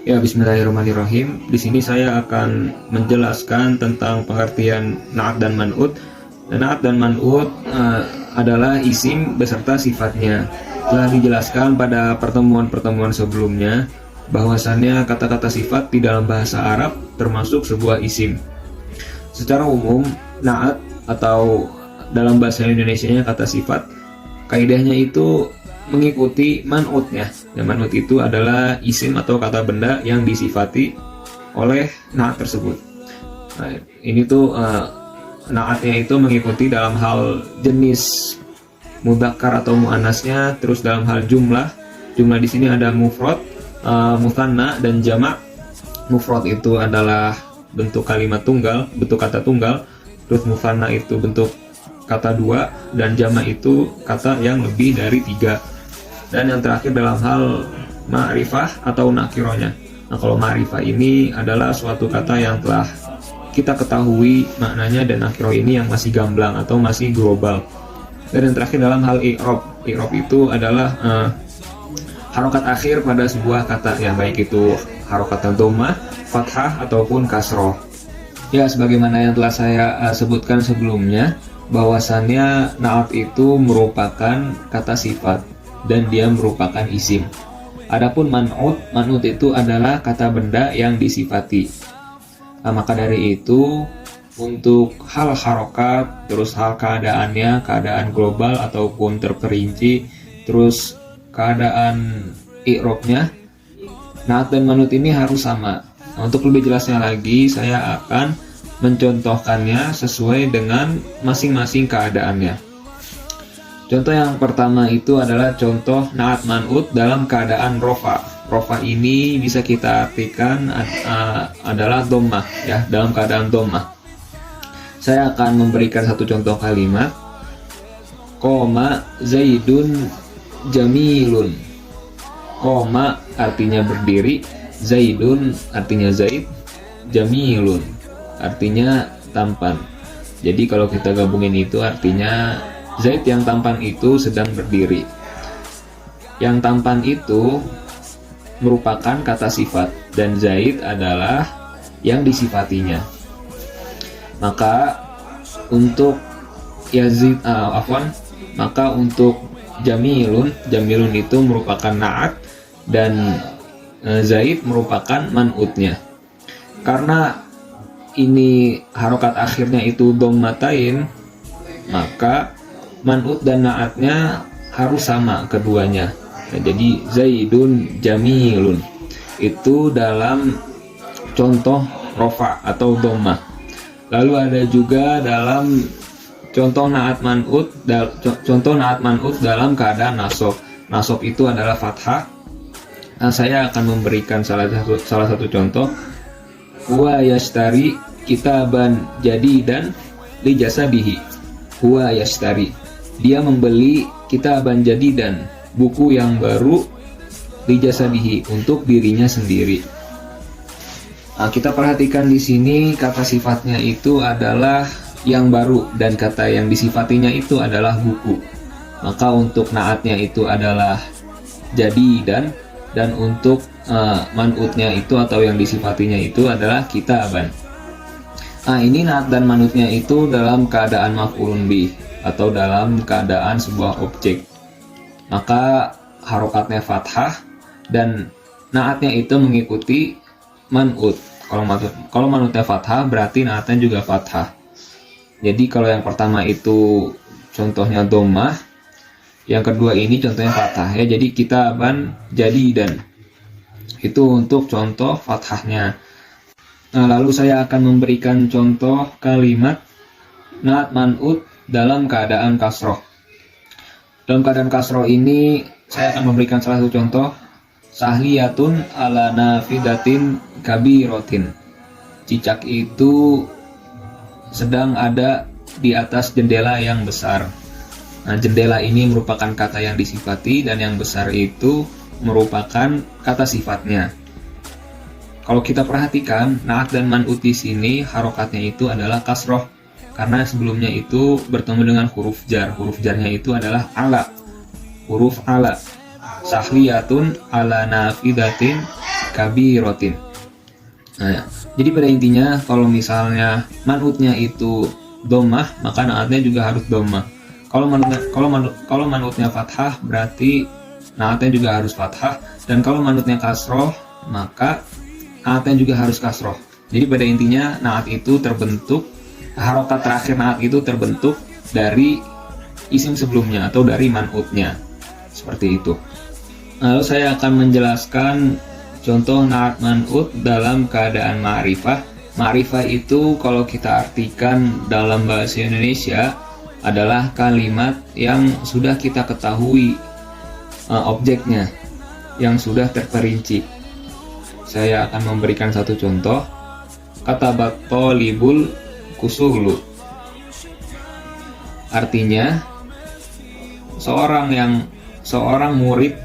Ya, bismillahirrahmanirrahim. Di sini saya akan menjelaskan tentang pengertian na'at dan man'ut. Na'at dan man'ut adalah isim beserta sifatnya. Telah dijelaskan pada pertemuan-pertemuan sebelumnya bahwasannya kata-kata sifat di dalam bahasa Arab termasuk sebuah isim. Secara umum, na'at atau dalam bahasa Indonesianya kata sifat, kaidahnya itu mengikuti man'utnya. Dan man'ut itu adalah isim atau kata benda yang disifati oleh na'at tersebut. Nah, ini tuh na'atnya itu mengikuti dalam hal jenis mudzakkar atau muannasnya, terus dalam hal jumlah di sini ada mufrad, mutsanna dan jamak. Mufrad itu adalah bentuk kalimat tunggal, bentuk kata tunggal, terus mutsanna itu bentuk kata dua, dan jamak itu kata yang lebih dari 3. Dan yang terakhir dalam hal ma'rifah atau nakirohnya. Nah, kalau ma'rifah ini adalah suatu kata yang telah kita ketahui maknanya, dan nakiroh ini yang masih gamblang atau masih global. Dan yang terakhir dalam hal i'rab. I'rab itu adalah harokat akhir pada sebuah kata, ya baik itu harokat dhammah, fathah ataupun kasroh. Ya, sebagaimana yang telah saya sebutkan sebelumnya, bahwasannya na'at itu merupakan kata sifat dan dia merupakan isim. Adapun man'ut itu adalah kata benda yang disifati. Nah, maka dari itu untuk hal harokat, terus hal keadaannya, keadaan global ataupun terperinci, terus keadaan i'rabnya, na'at dan man'ut ini harus sama. Nah, untuk lebih jelasnya lagi, saya akan mencontohkannya sesuai dengan masing-masing keadaannya. Contoh yang pertama itu adalah contoh na'at man'ut dalam keadaan rofa. Rofa ini bisa kita artikan adalah dhammah, ya, dalam keadaan dhammah. Saya akan memberikan satu contoh kalimat. Qoma Zaidun jamilun. Qoma artinya berdiri, Zaidun artinya Zaid, jamilun artinya tampan. Jadi kalau kita gabungin itu artinya Zaid yang tampan itu sedang berdiri. Yang tampan itu merupakan kata sifat dan Zaid adalah yang disifatinya. Maka untuk maka untuk jamilun itu merupakan na'at dan Zaid merupakan man'utnya. Karena ini harokat akhirnya itu dhammatain, maka man'ut dan na'atnya harus sama keduanya. Nah, jadi Zaidun jamilun itu dalam contoh rofa atau dhammah. Lalu ada juga dalam contoh na'at man'ut dalam keadaan nasab. Nasab itu adalah fathah. Nah, saya akan memberikan salah satu contoh. Huwa yashtari kitaban jadidan li jasabihi. Huwa yashtari, dia membeli kitaban jadidan, buku yang baru, li jasabihi, untuk dirinya sendiri. Nah, kita perhatikan di sini kata sifatnya itu adalah yang baru dan kata yang disifatinya itu adalah buku. Maka untuk na'atnya itu adalah jadidan, dan untuk man'utnya itu atau yang disifatinya itu adalah kitaban. Nah, ini na'at dan man'utnya itu dalam keadaan maf'ulun bih atau dalam keadaan sebuah objek. Maka harokatnya fathah dan na'atnya itu mengikuti man'ut. Kalau man'utnya fathah berarti na'atnya juga fathah. Jadi kalau yang pertama itu contohnya dhammah, yang kedua ini contohnya fathah, ya. Jadi kitaban jadidan itu untuk contoh fathahnya. Nah, lalu saya akan memberikan contoh kalimat na'at man'ut dalam keadaan kasroh. Dalam keadaan kasroh ini saya akan memberikan salah satu contoh. Sahliyatun ala nafidatin kabirotin. Cicak itu sedang ada di atas jendela yang besar. Nah, jendela ini merupakan kata yang disifati dan yang besar itu merupakan kata sifatnya. Kalau kita perhatikan, na'at dan man'ut di sini harokatnya itu adalah kasroh, karena sebelumnya itu bertemu dengan huruf jar. Huruf jarnya itu adalah ala, huruf ala. sahliyatun ala nafidatin kabirotin. Nah, jadi pada intinya kalau misalnya manutnya itu domah, maka naatnya juga harus domah. Kalau manutnya fathah, berarti naatnya juga harus fathah. Dan kalau manutnya kasroh, maka naatnya juga harus kasroh. Jadi pada intinya naat itu terbentuk, harokat terakhir naat itu terbentuk dari isim sebelumnya atau dari manutnya, seperti itu. Lalu saya akan menjelaskan contoh naat man'ut dalam keadaan ma'rifah. Ma'rifah itu kalau kita artikan dalam bahasa Indonesia adalah kalimat yang sudah kita ketahui objeknya, yang sudah terperinci. Saya akan memberikan satu contoh. Katabat thalibul kusulu. Artinya seorang murid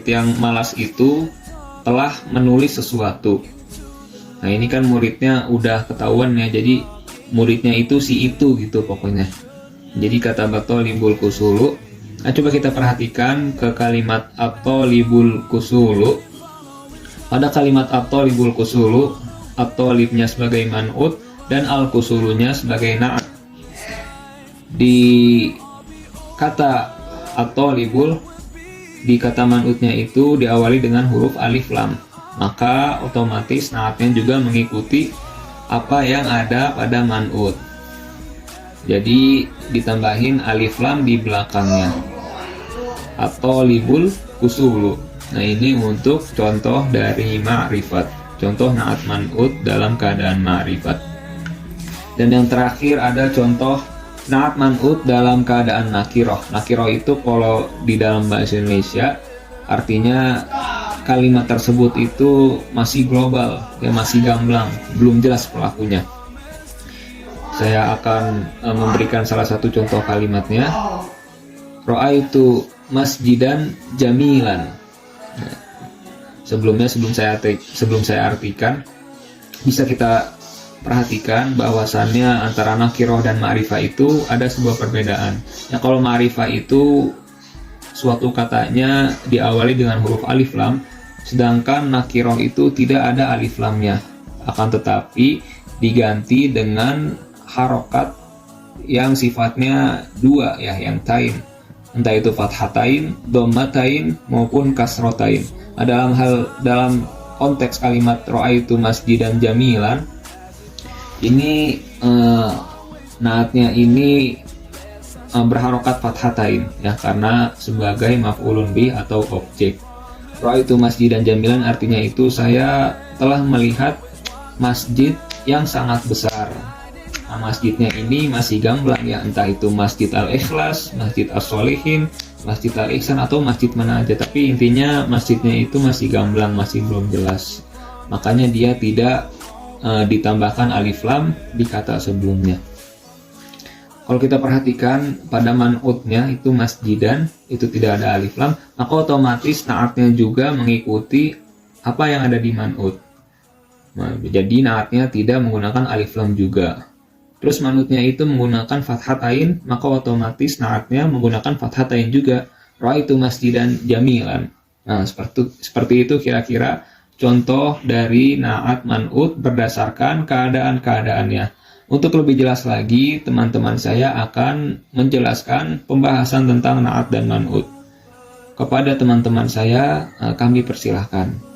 yang malas itu telah menulis sesuatu. Nah, ini kan muridnya udah ketahuan ya, jadi muridnya itu si itu gitu pokoknya. Jadi kata batolibul kusulu. Nah, coba kita perhatikan ke kalimat at-talibul kusulu. Pada kalimat at-talibul kusulu, at-talibnya sebagai man'ut dan al-kusulunya sebagai na'at. Di kata at-talibul, di kata man'utnya itu diawali dengan huruf alif lam, maka otomatis naatnya juga mengikuti apa yang ada pada man'ut. Jadi ditambahin alif lam di belakangnya. At-talibul kusulu. Nah, ini untuk contoh dari ma'rifat, contoh naat man'ut dalam keadaan ma'rifat. Dan yang terakhir ada contoh naat man'ut dalam keadaan nakiroh. Nakiroh itu kalau di dalam bahasa Indonesia artinya kalimat tersebut itu masih global, ya masih gamblang, belum jelas pelakunya. Saya akan memberikan salah satu contoh kalimatnya. Ra'aitu masjidan jamilan. Nah, sebelum saya artikan, bisa kita perhatikan bahwasannya antara nakiroh dan ma'rifah itu ada sebuah perbedaan. Ya, kalau ma'rifah itu suatu katanya diawali dengan huruf alif lam, sedangkan nakiroh itu tidak ada alif lamnya, akan tetapi diganti dengan harokat yang sifatnya dua ya, yang tain, entah itu fathatain, dhammatain maupun kasrotain. Nah, dalam konteks kalimat ra'aitu masjidan jamilan, ini naatnya ini berharokat fathatain ya, karena sebagai maf'ulun bih atau objek. Ra'aitu masjidan jamilan artinya itu saya telah melihat masjid yang sangat besar. Nah, masjidnya ini masih gamblang ya, entah itu Masjid Al-Ikhlas, Masjid As-Solihin, Masjid Al-Ihsan atau masjid mana aja, tapi intinya masjidnya itu masih gamblang, masih belum jelas. Makanya dia tidak ditambahkan alif lam di kata sebelumnya. Kalau kita perhatikan pada man'utnya itu masjidan, itu tidak ada alif lam, maka otomatis naatnya juga mengikuti apa yang ada di man'ut. Nah, jadi naatnya tidak menggunakan alif lam juga. Terus man'utnya itu menggunakan fathatain, maka otomatis naatnya menggunakan fathatain juga. Ra'aitu masjidan jamilan. Nah, seperti itu kira-kira contoh dari naat man'ut berdasarkan keadaan-keadaannya. Untuk lebih jelas lagi, teman-teman saya akan menjelaskan pembahasan tentang naat dan man'ut. Kepada teman-teman saya, kami persilahkan.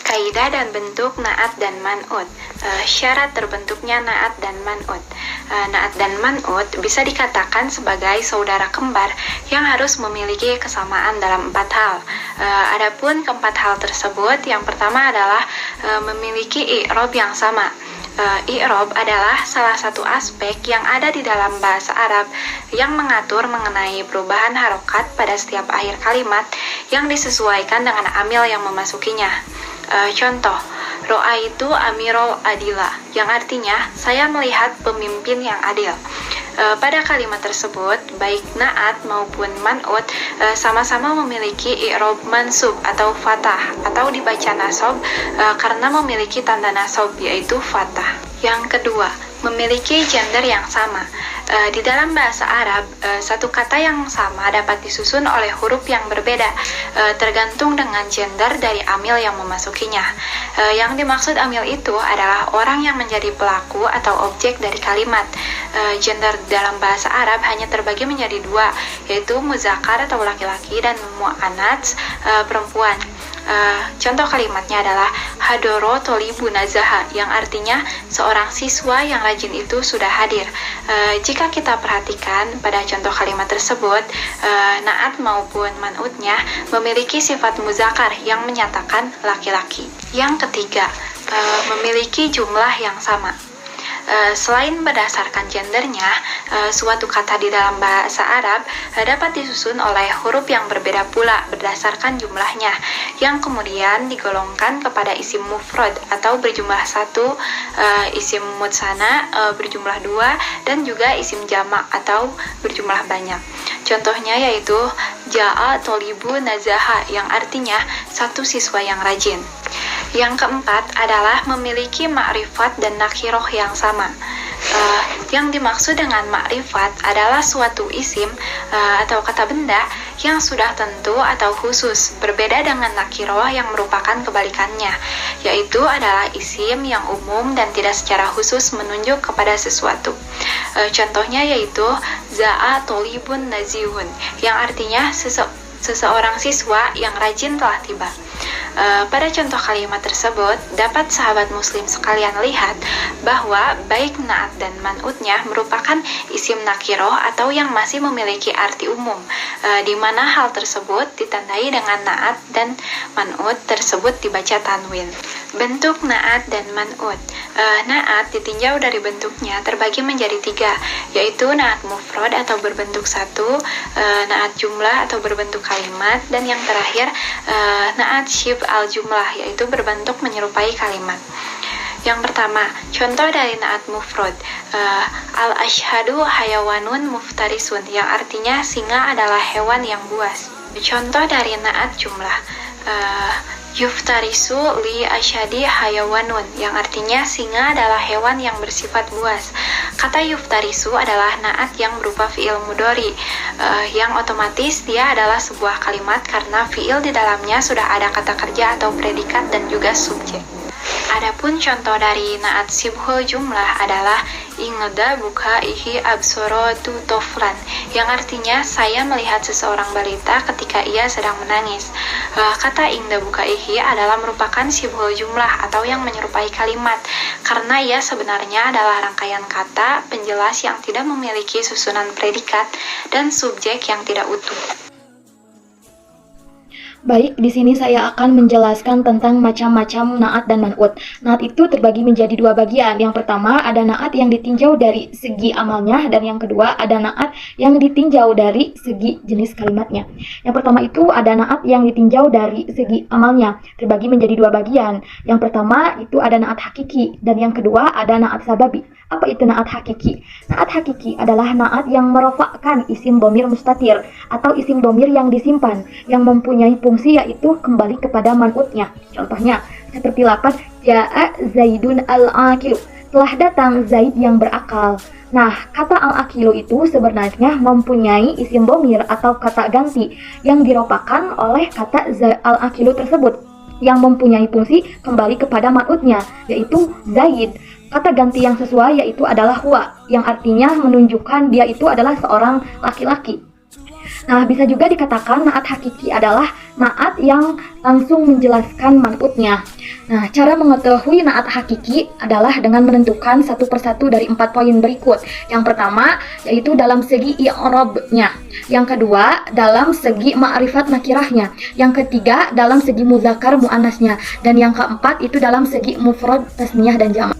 Kaidah dan bentuk naat dan man'ut. Syarat terbentuknya naat dan man'ut. Naat dan man'ut bisa dikatakan sebagai saudara kembar yang harus memiliki kesamaan dalam 4 hal. Adapun keempat hal tersebut, yang pertama adalah memiliki i'rab yang sama. I'rab adalah salah satu aspek yang ada di dalam bahasa Arab yang mengatur mengenai perubahan harokat pada setiap akhir kalimat yang disesuaikan dengan amil yang memasukinya. Contoh, Ro'aitu amirul adila, yang artinya saya melihat pemimpin yang adil. Pada kalimat tersebut, baik naat maupun man'ut sama-sama memiliki i'rab mansub atau fathah, atau dibaca nasab karena memiliki tanda nasab yaitu fathah. Yang kedua, memiliki gender yang sama. Di dalam bahasa Arab, satu kata yang sama dapat disusun oleh huruf yang berbeda, tergantung dengan gender dari amil yang memasukinya. Yang dimaksud amil itu adalah orang yang menjadi pelaku atau objek dari kalimat. Gender dalam bahasa Arab hanya terbagi menjadi dua, yaitu muzakkar atau laki-laki dan muannats perempuan. Contoh kalimatnya adalah hadoro tolibu nazaha, yang artinya seorang siswa yang rajin itu sudah hadir. Jika kita perhatikan pada contoh kalimat tersebut, naat maupun man'utnya memiliki sifat muzakkar yang menyatakan laki-laki. Yang ketiga, memiliki jumlah yang sama. Selain berdasarkan gendernya, suatu kata di dalam bahasa Arab dapat disusun oleh huruf yang berbeda pula berdasarkan jumlahnya, yang kemudian digolongkan kepada isim mufrad atau berjumlah satu, isim mutsana berjumlah dua, dan juga isim jamak atau berjumlah banyak. Contohnya yaitu ja'a tolibu nazaha, yang artinya satu siswa yang rajin. Yang keempat adalah memiliki ma'rifat dan nakiroh yang sama. Yang dimaksud dengan ma'rifat adalah suatu isim atau kata benda yang sudah tentu atau khusus, berbeda dengan nakiroh yang merupakan kebalikannya, yaitu adalah isim yang umum dan tidak secara khusus menunjuk kepada sesuatu. Contohnya yaitu za'a tolibun nazihun, yang artinya seseorang siswa yang rajin telah tiba. Pada contoh kalimat tersebut, dapat sahabat muslim sekalian lihat bahwa baik naat dan man'utnya merupakan isim nakiroh atau yang masih memiliki arti umum, di mana hal tersebut ditandai dengan naat dan man'ut tersebut dibaca tanwin. Bentuk naat dan man'ut. Naat ditinjau dari bentuknya terbagi menjadi tiga, yaitu naat mufrad atau berbentuk satu, naat jumlah atau berbentuk kalimat, dan yang terakhir naat syib al-jumlah, yaitu berbentuk menyerupai kalimat. Yang pertama, contoh dari naat mufrad, al-ashhadu hayawanun muftarisun, yang artinya singa adalah hewan yang buas. Contoh dari naat jumlah, yuftarisu li asyadi hayawanun, yang artinya singa adalah hewan yang bersifat buas. Kata yuftarisu adalah naat yang berupa fi'il mudhari, yang otomatis dia adalah sebuah kalimat karena fi'il di dalamnya sudah ada kata kerja atau predikat dan juga subjek. Adapun contoh dari naat sibhul jumlah adalah ingda bukaihi absorotu toflan, yang artinya saya melihat seseorang balita ketika ia sedang menangis. Kata ingda bukaihi adalah merupakan sibhul jumlah atau yang menyerupai kalimat, karena ia sebenarnya adalah rangkaian kata penjelas yang tidak memiliki susunan predikat dan subjek yang tidak utuh. Baik, di sini saya akan menjelaskan tentang macam-macam naat dan man'ut. Naat itu terbagi menjadi dua bagian. Yang pertama ada naat yang ditinjau dari segi amalnya, dan yang kedua ada naat yang ditinjau dari segi jenis kalimatnya. Yang pertama itu ada naat yang ditinjau dari segi amalnya, terbagi menjadi dua bagian. Yang pertama itu ada naat hakiki, dan yang kedua ada naat sababi. Apa itu naat hakiki? Naat hakiki adalah naat yang merofakkan isim domir mustatir atau isim domir yang disimpan, yang mempunyai fungsi yaitu kembali kepada man'utnya. Contohnya seperti lafaz ja'a zaidun al-aqilu, telah datang Zaid yang berakal. Nah, kata al-aqilu itu sebenarnya mempunyai isim domir atau kata ganti yang dirofakan oleh kata al-aqilu tersebut, yang mempunyai fungsi kembali kepada man'utnya yaitu Zaid. Kata ganti yang sesuai yaitu adalah huwa, yang artinya menunjukkan dia itu adalah seorang laki-laki. Nah, bisa juga dikatakan naat hakiki adalah naat yang langsung menjelaskan man'utnya. Nah, cara mengetahui naat hakiki adalah dengan menentukan satu persatu dari 4 poin berikut. Yang pertama yaitu dalam segi i'rabnya, yang kedua dalam segi ma'rifat nakirahnya, yang ketiga dalam segi muzakkar muannasnya, dan yang keempat itu dalam segi mufrad tasniyah dan jamak.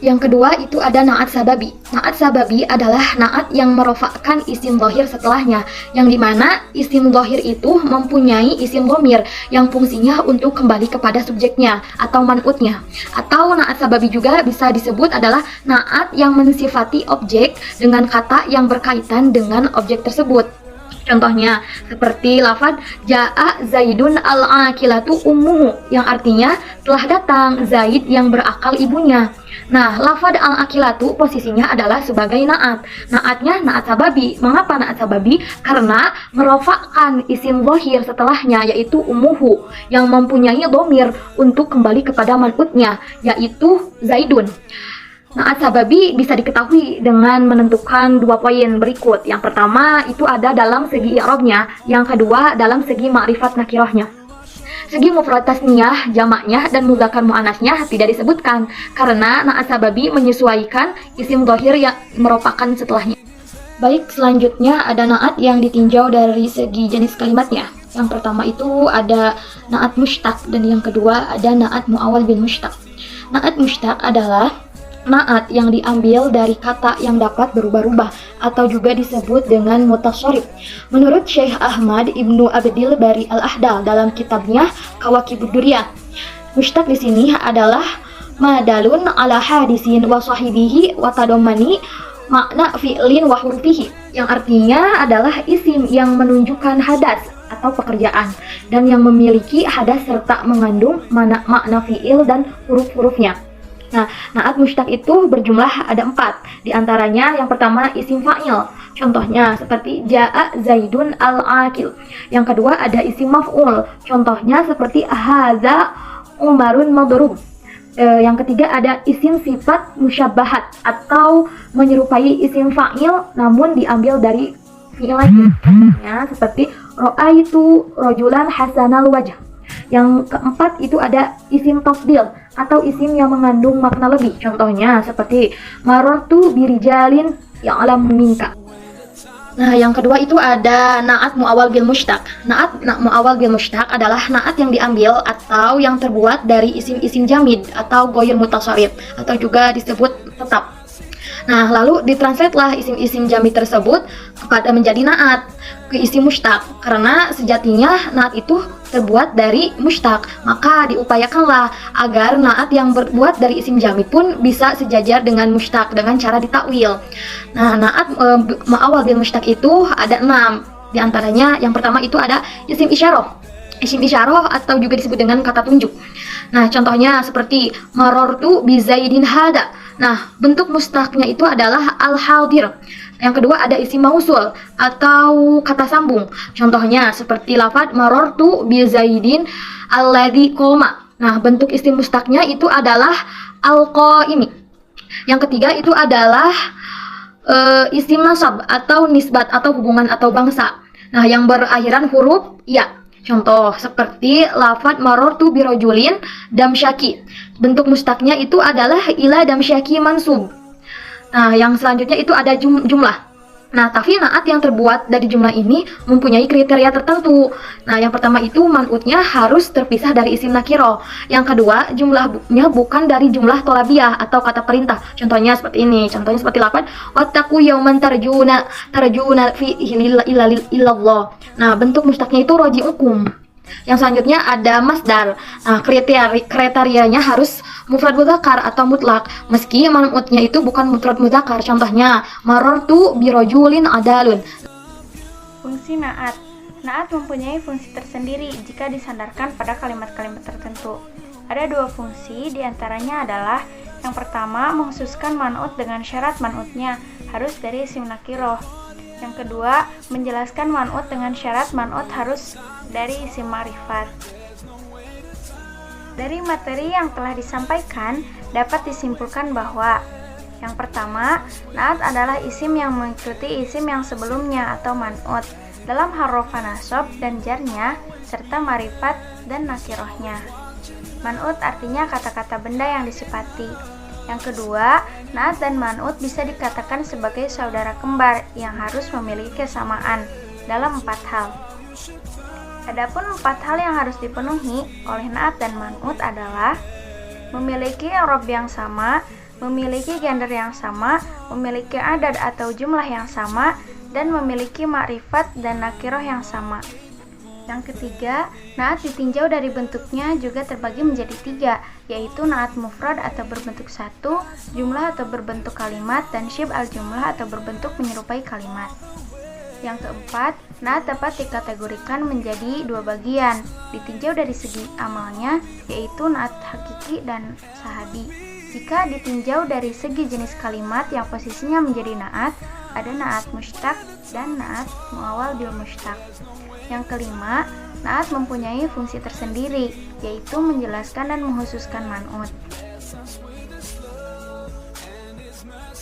Yang kedua itu ada naat sababi. Naat sababi adalah naat yang merofakkan isim dhohir setelahnya, yang dimana isim dhohir itu mempunyai isim dhamir yang fungsinya untuk kembali kepada subjeknya atau man'utnya. Atau naat sababi juga bisa disebut adalah naat yang mensifati objek dengan kata yang berkaitan dengan objek tersebut. Contohnya seperti lafaz Ja'a Zaidun al-aqilatu ummuhu, yang artinya telah datang Zaid yang berakal ibunya. Nah, lafaz al-aqilatu posisinya adalah sebagai na'at. Na'atnya na'at sababi. Mengapa na'at sababi? Karena merofakkan isim zahir setelahnya, yaitu ummuhu, yang mempunyai dhamir untuk kembali kepada man'utnya, yaitu Zaidun. Na'at sababi bisa diketahui dengan menentukan 2 poin berikut. Yang pertama itu ada dalam segi i'rabnya, yang kedua dalam segi ma'rifat nakirahnya. Segi mufrad tasniyah, jamaknya, dan mudzakkar muannasnya tidak disebutkan karena na'at sababi menyesuaikan isim dhahir yang merupakan setelahnya. Baik, selanjutnya ada na'at yang ditinjau dari segi jenis kalimatnya. Yang pertama itu ada na'at mushtaq dan yang kedua ada na'at mu'awwal bil mushtaq. Na'at mushtaq adalah na'at yang diambil dari kata yang dapat berubah-ubah atau juga disebut dengan mutasharrif. Menurut Syekh Ahmad Ibnu Abdil Bari Al-Ahdal dalam kitabnya Kawakibud Duriyah, mushtaq di sini adalah madalun ala hadisin wa sahibihi wa tadammani makna fi'lin wa hurufihi, yang artinya adalah isim yang menunjukkan hadas atau pekerjaan dan yang memiliki hadas serta mengandung makna fi'il dan huruf-hurufnya. Nah, na'at mushtaq itu berjumlah ada 4. Di antaranya yang pertama isim fa'il. Contohnya seperti Ja'a Zaidun al-aqil. Yang kedua ada isim maf'ul. Contohnya seperti Hadza Umarun madrub. Yang ketiga ada isim sifat musyabbahat atau menyerupai isim fa'il namun diambil dari fi'il lain. Contohnya seperti Ra'aitu rajulan hasanal wajh. Yang keempat itu ada isim tafdil atau isim yang mengandung makna lebih. Contohnya seperti marartu birijalin ya'lamu minka. Nah, yang kedua itu ada na'at mu'awwal bil mushtaq. Na'at mu'awwal bil mushtaq adalah na'at yang diambil atau yang terbuat dari isim-isim jamid atau ghair mutasharrif atau juga disebut tetap. Nah, lalu ditranslate-lah isim-isim jamid tersebut kepada menjadi na'at ke isim mushtaq. Karena sejatinya na'at itu terbuat dari mushtaq, maka diupayakanlah agar na'at yang berbuat dari isim jamid pun bisa sejajar dengan mushtaq dengan cara ditakwil. Nah, na'at mu'awwal bil mushtaq itu ada 6. Di antaranya yang pertama itu ada isim isyarah. Isim isyarah atau juga disebut dengan kata tunjuk. Nah, contohnya seperti marartu bi Zaidin hada. Nah, bentuk mushtaqnya itu adalah al-hadir. Yang kedua ada isim mausul atau kata sambung. Contohnya seperti lafaz marartu bi Zaidin alladzi qoma. Nah, bentuk isim mushtaqnya itu adalah al-qaimi. Yang ketiga itu adalah isim nasab atau nisbat atau hubungan atau bangsa. Nah, yang berakhiran huruf ya. Contoh seperti lafaz marartu bi rajulin damsyaki. Bentuk mushtaqnya itu adalah ila damsyaki mansub. Nah, yang selanjutnya itu ada jumlah. Nah, tapi na'at yang terbuat dari jumlah ini mempunyai kriteria tertentu. Nah, yang pertama itu man'utnya harus terpisah dari isim nakiro. Yang kedua, jumlahnya bukan dari jumlah tolabiyah atau kata perintah. Contohnya seperti ini. Contohnya seperti lafaz wattaqu yauman tarjuna fihi illallah. Nah, bentuk mushtaqnya itu raji'ukum. Yang selanjutnya ada masdar. Nah, kriterianya harus mufrad mudzakkar atau mutlak, meski man'utnya itu bukan mufrad mudzakkar. Contohnya marartu bi rajulin adalun. Fungsi na'at. Na'at mempunyai fungsi tersendiri jika disandarkan pada kalimat-kalimat tertentu. Ada 2 fungsi, diantaranya adalah yang pertama mengkhususkan man'ut dengan syarat man'utnya harus dari isim nakiroh. Yang kedua, menjelaskan man'ut dengan syarat man'ut harus dari isim ma'rifat. Dari materi yang telah disampaikan, dapat disimpulkan bahwa yang pertama, na'at adalah isim yang mengikuti isim yang sebelumnya atau man'ut dalam harofa nasab dan jarnya serta ma'rifat dan nakirohnya. Man'ut artinya kata-kata benda yang disifati. Yang kedua, na'at dan man'ut bisa dikatakan sebagai saudara kembar yang harus memiliki kesamaan dalam 4 hal. Adapun 4 hal yang harus dipenuhi oleh na'at dan man'ut adalah memiliki i'rab yang sama, memiliki gender yang sama, memiliki adad atau jumlah yang sama, dan memiliki ma'rifat dan nakiroh yang sama. Yang ketiga, na'at ditinjau dari bentuknya juga terbagi menjadi 3, yaitu na'at mufrad atau berbentuk 1, jumlah atau berbentuk kalimat, dan syib al-jumlah atau berbentuk menyerupai kalimat. Yang keempat, Naat dapat dikategorikan menjadi dua bagian, ditinjau dari segi amalnya, yaitu naat hakiki dan sahabi. Jika ditinjau dari segi jenis kalimat yang posisinya menjadi naat, ada naat mushtaq dan naat muawal bil mushtaq. Yang kelima, naat mempunyai fungsi tersendiri, yaitu menjelaskan dan menghususkan man'ut.